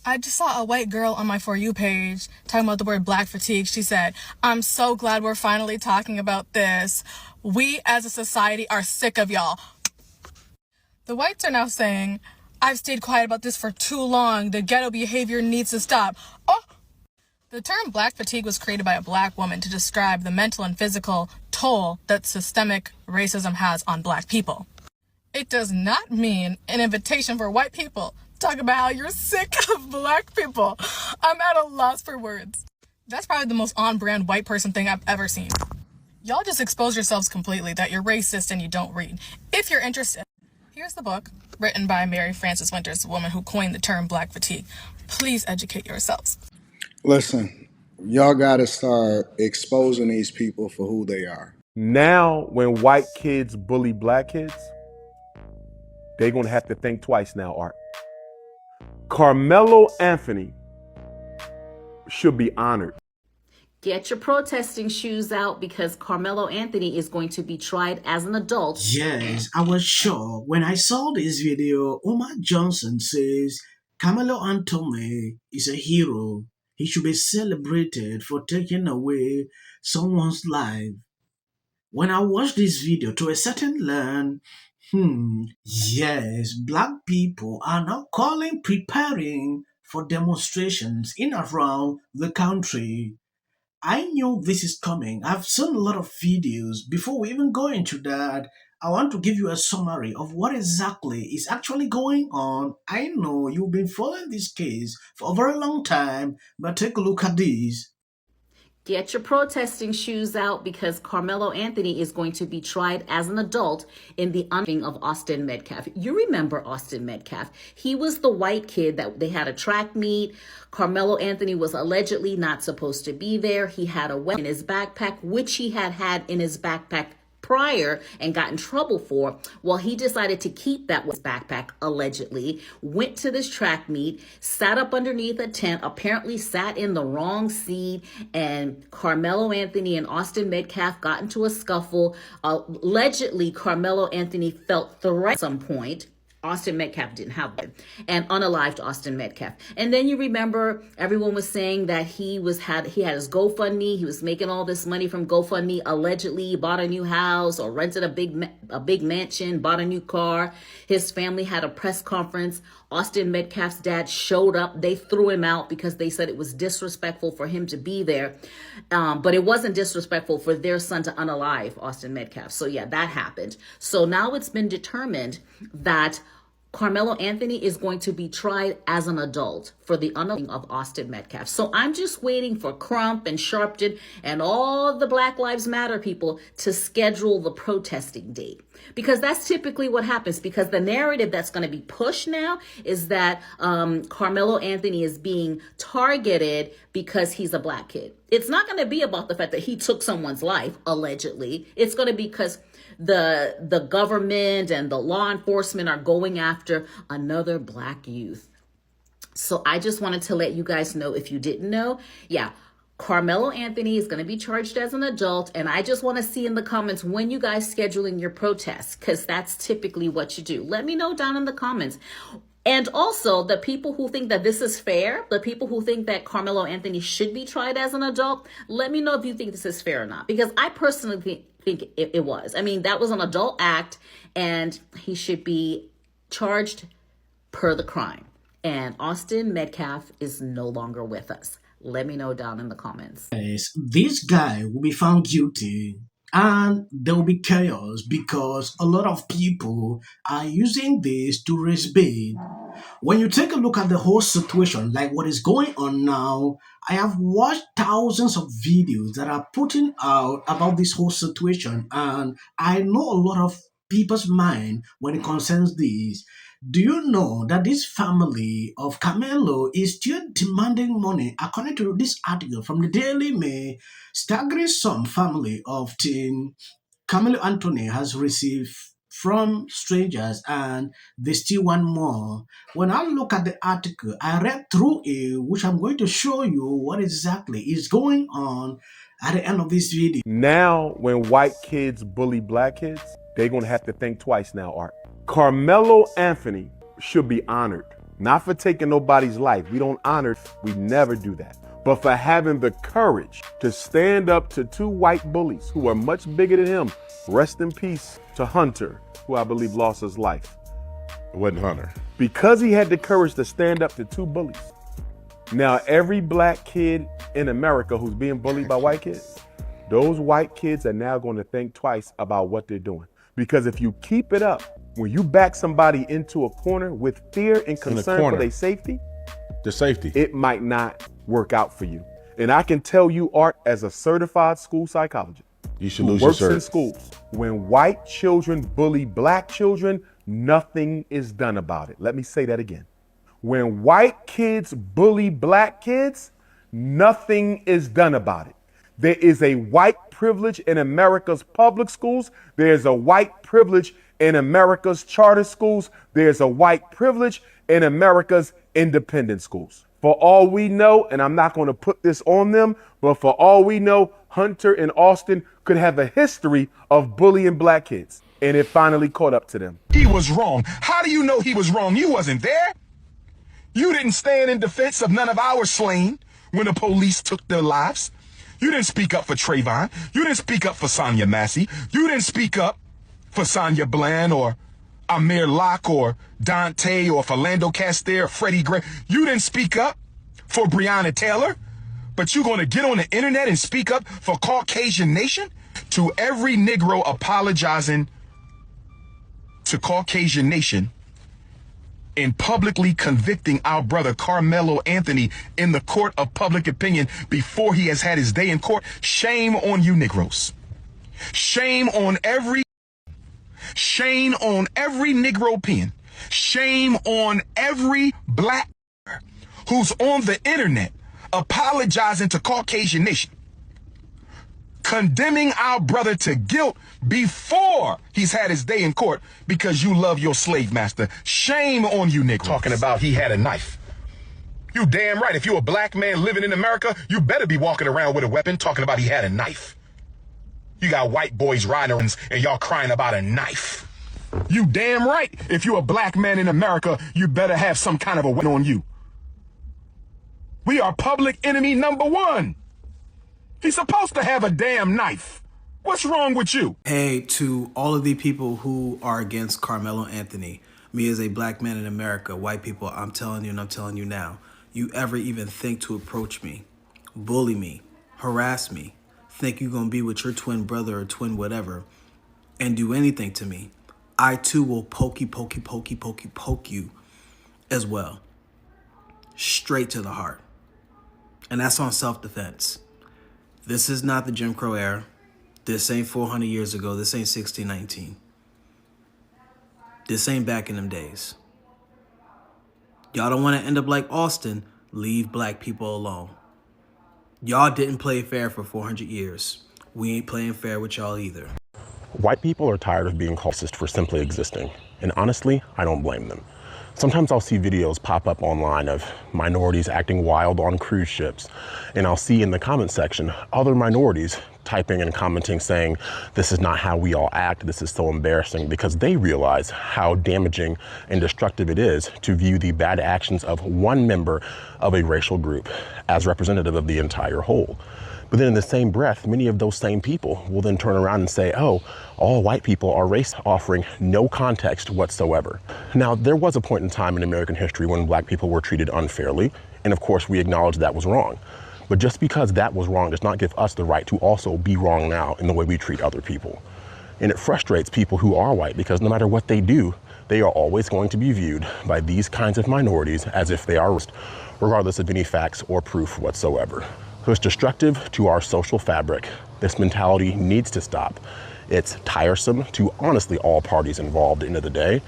I just saw a white girl on my For You page talking about the word black fatigue. She said, I'm so glad we're finally talking about this. We as a society are sick of y'all. The whites are now saying, I've stayed quiet about this for too long. The ghetto behavior needs to stop. Oh! The term black fatigue was created by a black woman to describe the mental and physical toll that systemic racism has on black people. It does not mean an invitation for white people to talk about how you're sick of black people. I'm at a loss for words. That's probably the most on-brand white person thing I've ever seen. Y'all just expose yourselves completely that you're racist and you don't read. If you're interested, here's the book written by Mary Frances Winters, the woman who coined the term black fatigue. Please educate yourselves. Listen, y'all got to start exposing these people for who they are. Now, when white kids bully black kids, they're going to have to think twice now, Art. Carmelo Anthony should be honored. Get your protesting shoes out because Carmelo Anthony is going to be tried as an adult. Yes, I was shocked when I saw this video. Omar Johnson says Carmelo Anthony is a hero. He should be celebrated for taking away someone's life. When I watched this video, to a certain learn, yes, black people are now preparing for demonstrations in and around the country. I knew this is coming. I've seen a lot of videos. Before we even go into that, I want to give you a summary of what exactly is actually going on. I know you've been following this case for a very long time, but take a look at this. Get your protesting shoes out because Carmelo Anthony is going to be tried as an adult in the unveiling of Austin Metcalf. You remember Austin Metcalf. He was the white kid that they had a track meet. Carmelo Anthony was allegedly not supposed to be there. He had a weapon in his backpack, which he had in his backpack prior and got in trouble for. Well, he decided to keep that with his backpack, allegedly, went to this track meet, sat up underneath a tent, apparently sat in the wrong seat, and Carmelo Anthony and Austin Metcalf got into a scuffle. Allegedly, Carmelo Anthony felt threatened at some point. Austin Metcalf didn't have it, and unalived Austin Metcalf. And then you remember everyone was saying that he had his GoFundMe. He was making all this money from GoFundMe. Allegedly, bought a new house or rented a big mansion, bought a new car. His family had a press conference. Austin Metcalf's dad showed up. They threw him out because they said it was disrespectful for him to be there. But it wasn't disrespectful for their son to unalive Austin Metcalf. So yeah, that happened. So now it's been determined that Carmelo Anthony is going to be tried as an adult for the unaliving of Austin Metcalf. So I'm just waiting for Crump and Sharpton and all the Black Lives Matter people to schedule the protesting date. Because that's typically what happens, because the narrative that's going to be pushed now is that Carmelo Anthony is being targeted because he's a black kid. It's not going to be about the fact that he took someone's life, allegedly. It's going to be because the government and the law enforcement are going after another black youth. So I just wanted to let you guys know, if you didn't know, yeah, Carmelo Anthony is going to be charged as an adult. And I just want to see in the comments when you guys scheduling your protests, because that's typically what you do. Let me know down in the comments. And also, the people who think that this is fair, the people who think that Carmelo Anthony should be tried as an adult, let me know if you think this is fair or not. Because I personally think it was. I mean, that was an adult act, and he should be charged per the crime. And Austin Metcalf is no longer with us. Let me know down in the comments. Yes, this guy will be found guilty. And there will be chaos because a lot of people are using this to raise bait. When you take a look at the whole situation, like what is going on now, I have watched thousands of videos that are putting out about this whole situation, and I know a lot of people's mind when it concerns this. Do you know that this family of Carmelo is still demanding money? According to this article from the Daily Mail, staggering sum family of teen Carmelo Anthony has received from strangers, and they still want more. When I look at the article, I read through it, which I'm going to show you what exactly is going on at the end of this video. Now, when white kids bully black kids, they're going to have to think twice now, Art. Carmelo Anthony should be honored. Not for taking nobody's life. We don't honor, we never do that. But for having the courage to stand up to two white bullies who are much bigger than him. Rest in peace to Hunter, who I believe lost his life. It wasn't Hunter. Because he had the courage to stand up to two bullies. Now, every black kid in America who's being bullied by white kids, those white kids are now going to think twice about what they're doing. Because if you keep it up, when you back somebody into a corner with fear and concern for their safety, it might not work out for you. And I can tell you, Art, as a certified school psychologist, you should who lose works your cert. in schools, when white children bully black children, nothing is done about it. Let me say that again. When white kids bully black kids, nothing is done about it. There is a white privilege in America's public schools. There's a white privilege in America's charter schools. There's a white privilege in America's independent schools. For all we know, and I'm not going to put this on them, but for all we know, Hunter and Austin could have a history of bullying black kids. And it finally caught up to them. He was wrong. How do you know he was wrong? You wasn't there. You didn't stand in defense of none of our slain when the police took their lives. You didn't speak up for Trayvon. You didn't speak up for Sonia Massey. You didn't speak up for Sonia Bland or Amir Locke or Dante or Philando Castile or Freddie Gray. You didn't speak up for Breonna Taylor, but you're going to get on the internet and speak up for Caucasian Nation? To every Negro apologizing to Caucasian Nation in publicly convicting our brother Karmelo Anthony in the court of public opinion before he has had his day in court, shame on you Negroes. Shame on every Negro pen. Shame on every black who's on the internet apologizing to Caucasian Nation, condemning our brother to guilt before he's had his day in court because you love your slave master. Shame on you, Nick. Talking about he had a knife. You damn right. If you're a black man living in America, you better be walking around with a weapon talking about he had a knife. You got white boys riding around and y'all crying about a knife. You damn right. If you're a black man in America, you better have some kind of a weapon on you. We are public enemy number one. He's supposed to have a damn knife. What's wrong with you? Hey, to all of the people who are against Carmelo Anthony, me as a black man in America, white people, I'm telling you and I'm telling you now, you ever even think to approach me, bully me, harass me, think you're going to be with your twin brother or twin whatever, and do anything to me, I too will poke you as well. Straight to the heart. And that's on self-defense. This is not the Jim Crow era. This ain't 400 years ago. This ain't 1619. This ain't back in them days. Y'all don't want to end up like Austin. Leave black people alone. Y'all didn't play fair for 400 years. We ain't playing fair with y'all either. White people are tired of being called racist for simply existing. And honestly, I don't blame them. Sometimes I'll see videos pop up online of minorities acting wild on cruise ships, and I'll see in the comment section other minorities typing and commenting saying, this is not how we all act, this is so embarrassing, because they realize how damaging and destructive it is to view the bad actions of one member of a racial group as representative of the entire whole. But then in the same breath, many of those same people will then turn around and say, oh, all white people are racist, offering no context whatsoever. Now, there was a point in time in American history when black people were treated unfairly, and of course we acknowledge that was wrong. But just because that was wrong does not give us the right to also be wrong now in the way we treat other people. And it frustrates people who are white because no matter what they do, they are always going to be viewed by these kinds of minorities as if they are racist, regardless of any facts or proof whatsoever. So it's destructive to our social fabric. This mentality needs to stop. It's tiresome to honestly all parties involved at the end of the day.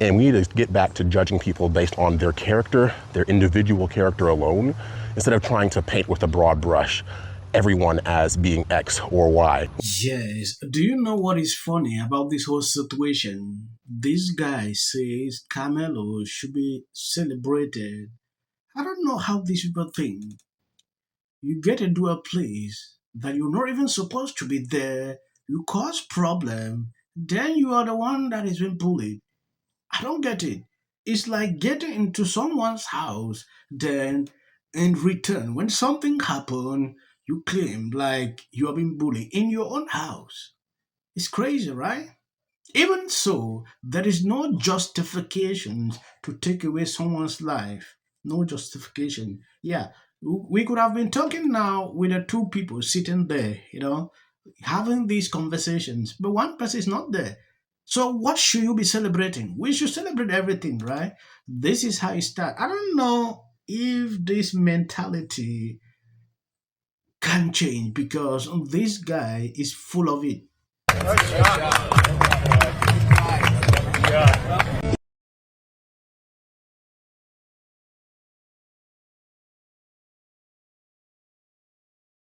And we need to get back to judging people based on their character, their individual character alone, instead of trying to paint with a broad brush everyone as being X or Y. Yes. Do you know what is funny about this whole situation? This guy says Carmelo should be celebrated. I don't know how these people think. You get into a place that you're not even supposed to be there, you cause problem, then you are the one that is being bullied. I don't get it. It's like getting into someone's house, then in return, when something happens, you claim like you have been bullied in your own house. It's crazy, right? Even so, there is no justification to take away someone's life. No justification. Yeah, we could have been talking now with the two people sitting there, having these conversations, but one person is not there. So what should you be celebrating? We should celebrate everything, right? This is how it starts. I don't know if this mentality can change because this guy is full of it.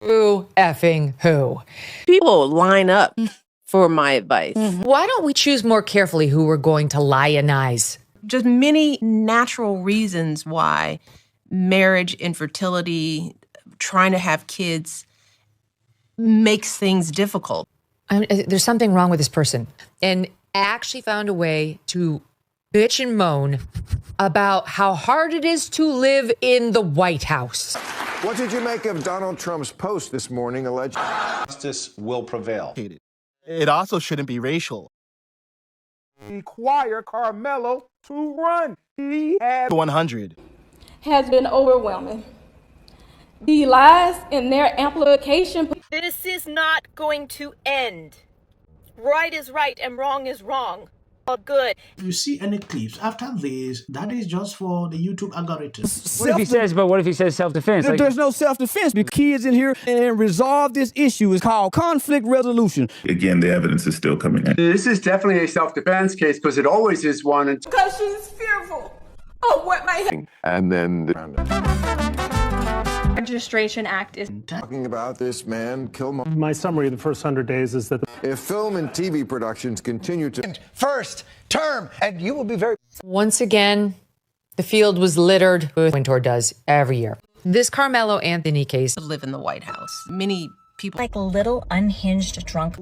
Who effing who? People line up for my advice. Why don't we choose more carefully who we're going to lionize? Just many natural reasons why marriage, infertility, trying to have kids makes things difficult. There's something wrong with this person. And actually found a way to bitch and moan about how hard it is to live in the White House. What did you make of Donald Trump's post this morning alleging justice will prevail? It also shouldn't be racial. Require Carmelo to run. He had 100. Has been overwhelming. The lies and their amplification. This is not going to end. Right is right and wrong is wrong. All good. If you see any clips after this, that is just for the YouTube algorithm. What if he says self-defense? There's no self-defense because kids in here and resolve this issue is called conflict resolution. Again, the evidence is still coming in. This is definitely a self-defense case because it always is one. Because she's fearful of what might happen. And then Registration Act is talking about this man, My summary of the first 100 days is that if film and TV productions continue to first term, and you will be very. Once again, the field was littered with Wintour does every year. This Carmelo Anthony case. Live in the White House. Many people like a little unhinged drunk.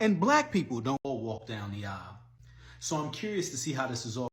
And black people don't all walk down the aisle. So I'm curious to see how this is all.